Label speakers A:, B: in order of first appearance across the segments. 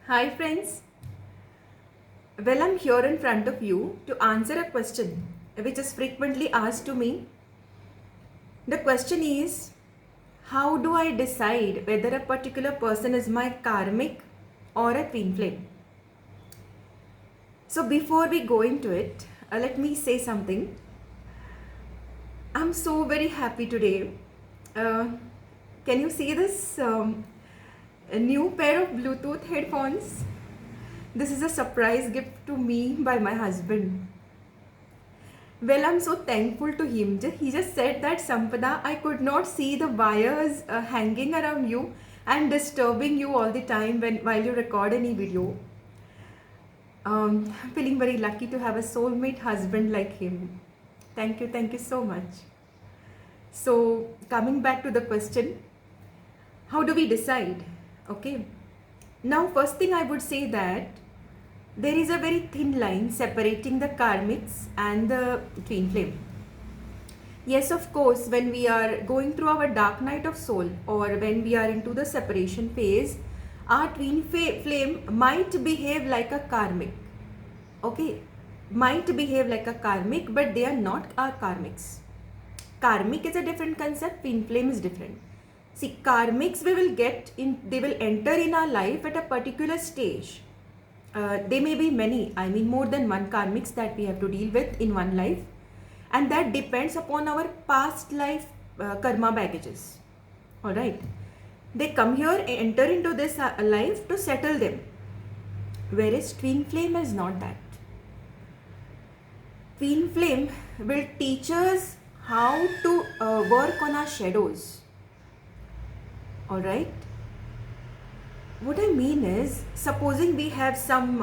A: Hi friends. Well, I'm here in front of you to answer a question which is frequently asked to me. The question is, how do I decide whether a particular person is my karmic or a twin flame? So before we go into it, let me say something. I'm so very happy today. Uh, can you see this a new pair of Bluetooth headphones? This is a surprise gift to me by my husband. Well, I'm so thankful to him. He just said that Sampada, I could not see the wires hanging around you and disturbing you all the time while you record any video. I'm feeling very lucky to have a soulmate husband like him. Thank you so much. So, coming back to the question, how do we decide? Okay. Now, first thing I would say that there is a very thin line separating the karmics and the twin flame. Yes, of course, when we are going through our dark night of soul or when we are into the separation phase, our twin flame might behave like a karmic. Okay, might behave like a karmic, but they are not our karmics. Karmic is a different concept, twin flame is different. See, karmics they will enter in our life at a particular stage. There may be many, more than one karmics that we have to deal with in one life, and that depends upon our past life karma baggages. All right, they come here, enter into this life to settle them, whereas twin flame is not that. Twin flame will teach us how to work on our shadows. All right, what I mean is, supposing we have some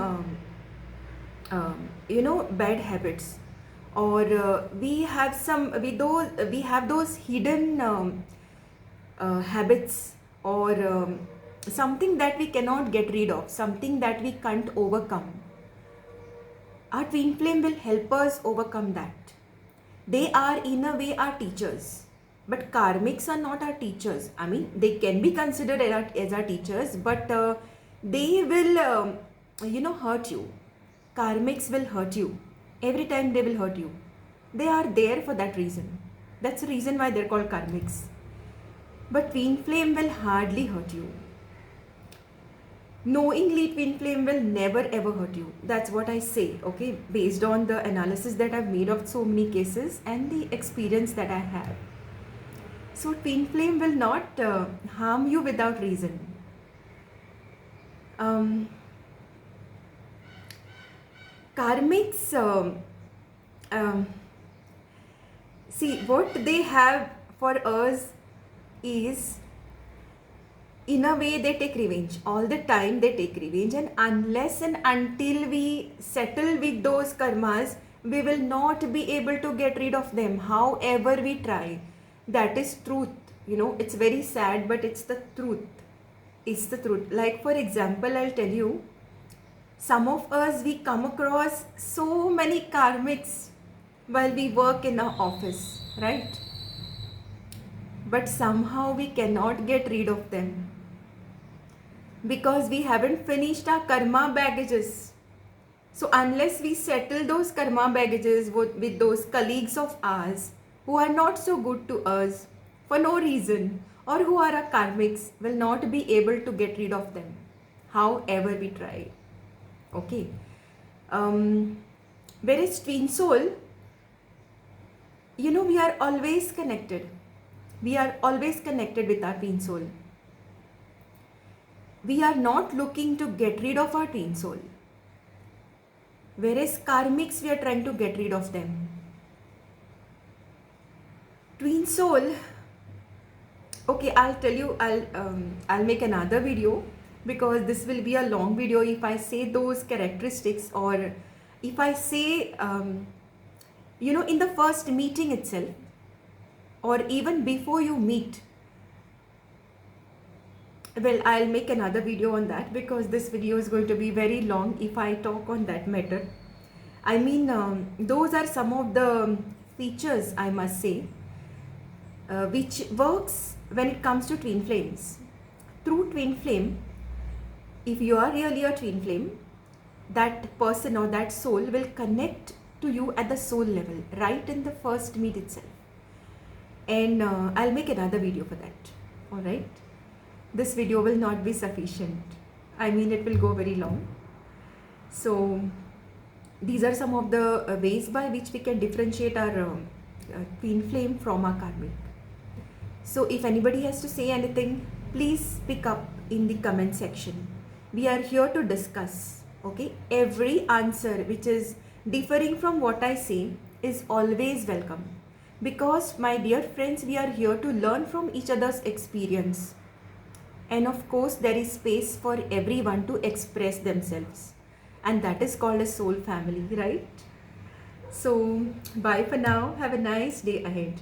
A: bad habits, or we have those hidden habits, or something that we cannot get rid of, something that we can't overcome. Our twin flame will help us overcome that. They are in a way our teachers, but karmics are not our teachers. They can be considered as our teachers, but they will hurt you. Karmics will hurt you. Every time they will hurt you. They are there for that reason. That's the reason why they're called karmics. But twin flame will hardly hurt you. Knowingly, twin flame will never ever hurt you. That's what I say, okay? Based on the analysis that I've made of so many cases and the experience that I have. So twin flame will not harm you without reason. Karmics, see, what they have for us is, in a way, they take revenge. All the time they take revenge, and unless and until we settle with those karmas, we will not be able to get rid of them, however we try. That is truth. It's very sad, but it's the truth. It's the truth. Like, for example, I'll tell you, some of us, we come across so many karmics while we work in our office, right? But somehow we cannot get rid of them because we haven't finished our karma baggages. So unless we settle those karma baggages with those colleagues of ours who are not so good to us for no reason, or who are our karmics, will not be able to get rid of them, however we try. Okay. Whereas twin soul, we are always connected. We are always connected with our twin soul. We are not looking to get rid of our twin soul. Whereas karmics, we are trying to get rid of them. Twin soul, okay, I'll tell you, I'll make another video, because this will be a long video if I say those characteristics, or if I say, in the first meeting itself, or even before you meet. Well, I'll make another video on that, because this video is going to be very long if I talk on that matter. Those are some of the features, I must say, which works when it comes to twin flames. Through twin flame, if you are really a twin flame, that person or that soul will connect to you at the soul level, right in the first meet itself. And I'll make another video for that. Alright? This video will not be sufficient. I mean, it will go very long. So, these are some of the ways by which we can differentiate our twin flame from our karmic. So, if anybody has to say anything, please speak up in the comment section. We are here to discuss. Okay? Every answer which is differing from what I say is always welcome. Because, my dear friends, we are here to learn from each other's experience. And of course, there is space for everyone to express themselves. And that is called a soul family, right? So, bye for now. Have a nice day ahead.